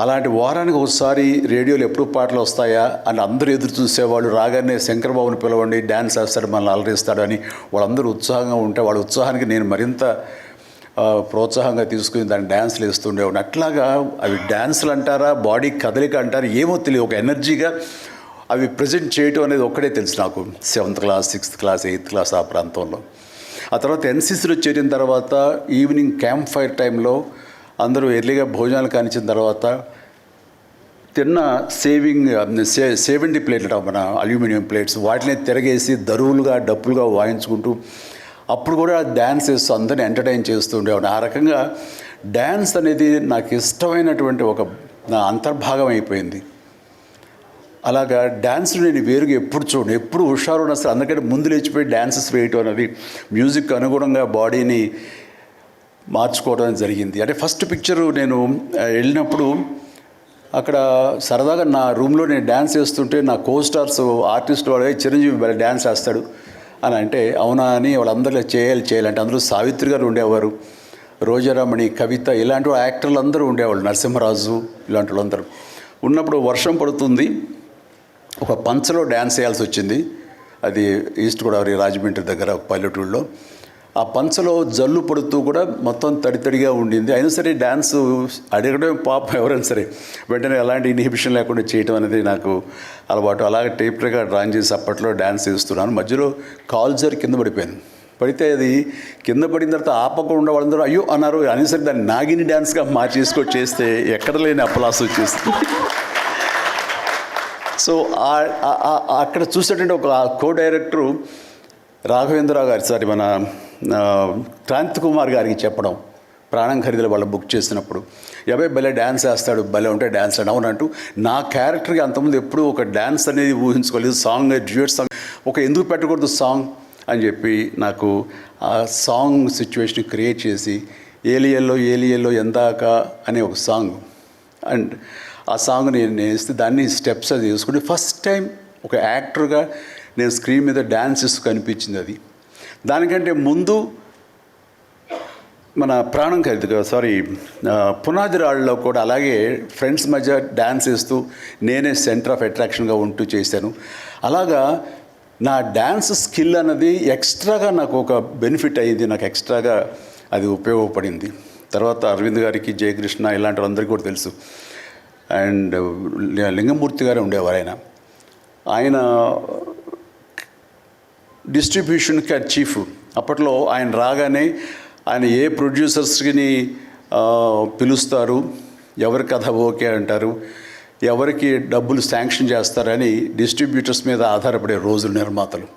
అలాంటి వారానికి ఒకసారి రేడియోలో ఎప్పుడు పాటలు వస్తాయా అని అందరూ ఎదురు చూసేవాళ్ళు. రాగానే శంకర్బాబుని పిలవండి, డ్యాన్స్ వేస్తాడు, మనల్ని అలరిస్తాడు అని వాళ్ళందరూ ఉత్సాహంగా ఉంటే వాళ్ళ ఉత్సాహానికి నేను మరింత ప్రోత్సాహంగా తీసుకుని దాన్ని డ్యాన్స్లు వేస్తుండేవాడిని. అట్లాగా అవి డ్యాన్సులు అంటారా, బాడీ కదలిక అంటారా ఏమో తెలియదు, ఒక ఎనర్జీగా అవి ప్రజెంట్ చేయటం అనేది ఒక్కడే తెలుసు నాకు. 7th class, 6th class, 8th class ఆ ప్రాంతంలో. ఆ తర్వాత ఎన్సీసీలో చేరిన తర్వాత ఈవినింగ్ క్యాంప్ ఫైర్ టైంలో అందరూ ఎర్లీగా భోజనాలు కానిచ్చిన తర్వాత తిన్న 70 ప్లేట్లు మన అల్యూమినియం ప్లేట్స్ వాటిని తిరగేసి దరువులుగా డప్పులుగా వాయించుకుంటూ అప్పుడు కూడా డ్యాన్స్ వేస్తూ అందరిని ఎంటర్టైన్ చేస్తూ ఉండేవాడు. ఆ రకంగా డ్యాన్స్ అనేది నాకు ఇష్టమైనటువంటి ఒక నా అంతర్భాగం అయిపోయింది. అలాగా డ్యాన్స్లో నేను వేరుగా ఎప్పుడు చూడను, ఎప్పుడు హుషారు ఉన్నా సరే అందుకంటే ముందు లేచిపోయి డ్యాన్సెస్ వేయటం అనేది మ్యూజిక్ అనుగుణంగా బాడీని మార్చుకోవడం జరిగింది. అంటే ఫస్ట్ పిక్చరు నేను వెళ్ళినప్పుడు అక్కడ సరదాగా నా రూమ్లో నేను డ్యాన్స్ వేస్తుంటే నా కోస్టార్స్ ఆర్టిస్ట్ వాడే చిరంజీవి డ్యాన్స్ వేస్తాడు అని అంటే అవునా అని వాళ్ళందరూ చేయాలంటే అందులో సావిత్రి గారు ఉండేవారు, రోజారామణి, కవిత ఇలాంటి యాక్టర్లు అందరూ ఉండేవాళ్ళు, నరసింహరాజు ఇలాంటి వాళ్ళందరూ ఉన్నప్పుడు వర్షం పడుతుంది. ఒక పంచలో డ్యాన్స్ వేయాల్సి వచ్చింది. అది ఈస్ట్ గోదావరి రాజమండ్రి దగ్గర ఒక పల్లెటూళ్ళలో. ఆ పంచలో జల్లు పడుతూ కూడా మొత్తం తడితడిగా ఉండింది. అయినా సరే డ్యాన్స్ అడగడం పాపం ఎవరైనా సరే వెంటనే ఎలాంటి ఇన్హిబిషన్ లేకుండా చేయటం అనేది నాకు అలవాటు. అలాగే టేప్గా డ్రాయింగ్ చేసి అప్పట్లో డ్యాన్స్ చేస్తున్నాను. మధ్యలో కాల్జర్ కింద పడిపోయాను. పడితే అది కింద పడిన తర్వాత ఆపకుండా వాళ్ళందరూ అయ్యో అన్నారు. అయినా సరే దాన్ని నాగిని డ్యాన్స్గా మార్చేసుకొని చేస్తే ఎక్కడ లేని అప్పలాస్ వచ్చేస్తుంది. సో అక్కడ చూసేటంటే ఒక కో డైరెక్టరు రాఘవేంద్రరావు గారి సారి మన క్రాంతి కుమార్ గారికి చెప్పడం, ప్రాణం ఖరీదులు వాళ్ళు బుక్ చేసినప్పుడు ఎవరి భలే డ్యాన్స్ వేస్తాడు, భలే ఉంటే డ్యాన్స్ అని అవునంటూ నా క్యారెక్టర్కి అంతకుముందు ఎప్పుడు ఒక డ్యాన్స్ అనేది ఊహించుకోలేదు. సాంగ్ డ్యూయట్ సాంగ్ ఒక ఎందుకు పెట్టకూడదు సాంగ్ అని చెప్పి నాకు ఆ సాంగ్ సిచ్యువేషన్ క్రియేట్ చేసి ఏలియల్లో ఎందాక అనే ఒక సాంగ్ అండ్ ఆ సాంగ్ నేను వేస్తే దాన్ని స్టెప్స్ అది వేసుకుంటే ఫస్ట్ టైం ఒక యాక్టర్గా నేను స్క్రీన్ మీద డ్యాన్స్ ఇస్తూ కనిపించింది. అది దానికంటే ముందు మన ప్రాణం ఖరీదు పునాది రాళ్ళలో కూడా అలాగే ఫ్రెండ్స్ మధ్య డ్యాన్స్ వేస్తూ నేనే సెంటర్ ఆఫ్ అట్రాక్షన్గా ఉంటూ చేశాను. అలాగా నా డ్యాన్స్ స్కిల్ అన్నది ఎక్స్ట్రాగా నాకు ఒక బెనిఫిట్ అయ్యింది, నాకు ఎక్స్ట్రాగా అది ఉపయోగపడింది. తర్వాత అరవింద్ గారికి, జయకృష్ణ ఇలాంటి వాళ్ళందరికీ కూడా తెలుసు. అండ్ లింగమూర్తి గారు ఉండేవారు. ఆయన డిస్ట్రిబ్యూషన్కి చీఫ్. అప్పట్లో ఆయన రాగానే ఆయన ఏ ప్రొడ్యూసర్స్ని పిలుస్తారు, ఎవరి కథ ఓకే అంటారు, ఎవరికి డబ్బులు శాంక్షన్ చేస్తారని డిస్ట్రిబ్యూటర్స్ మీద ఆధారపడే రోజులు నిర్మాతలు.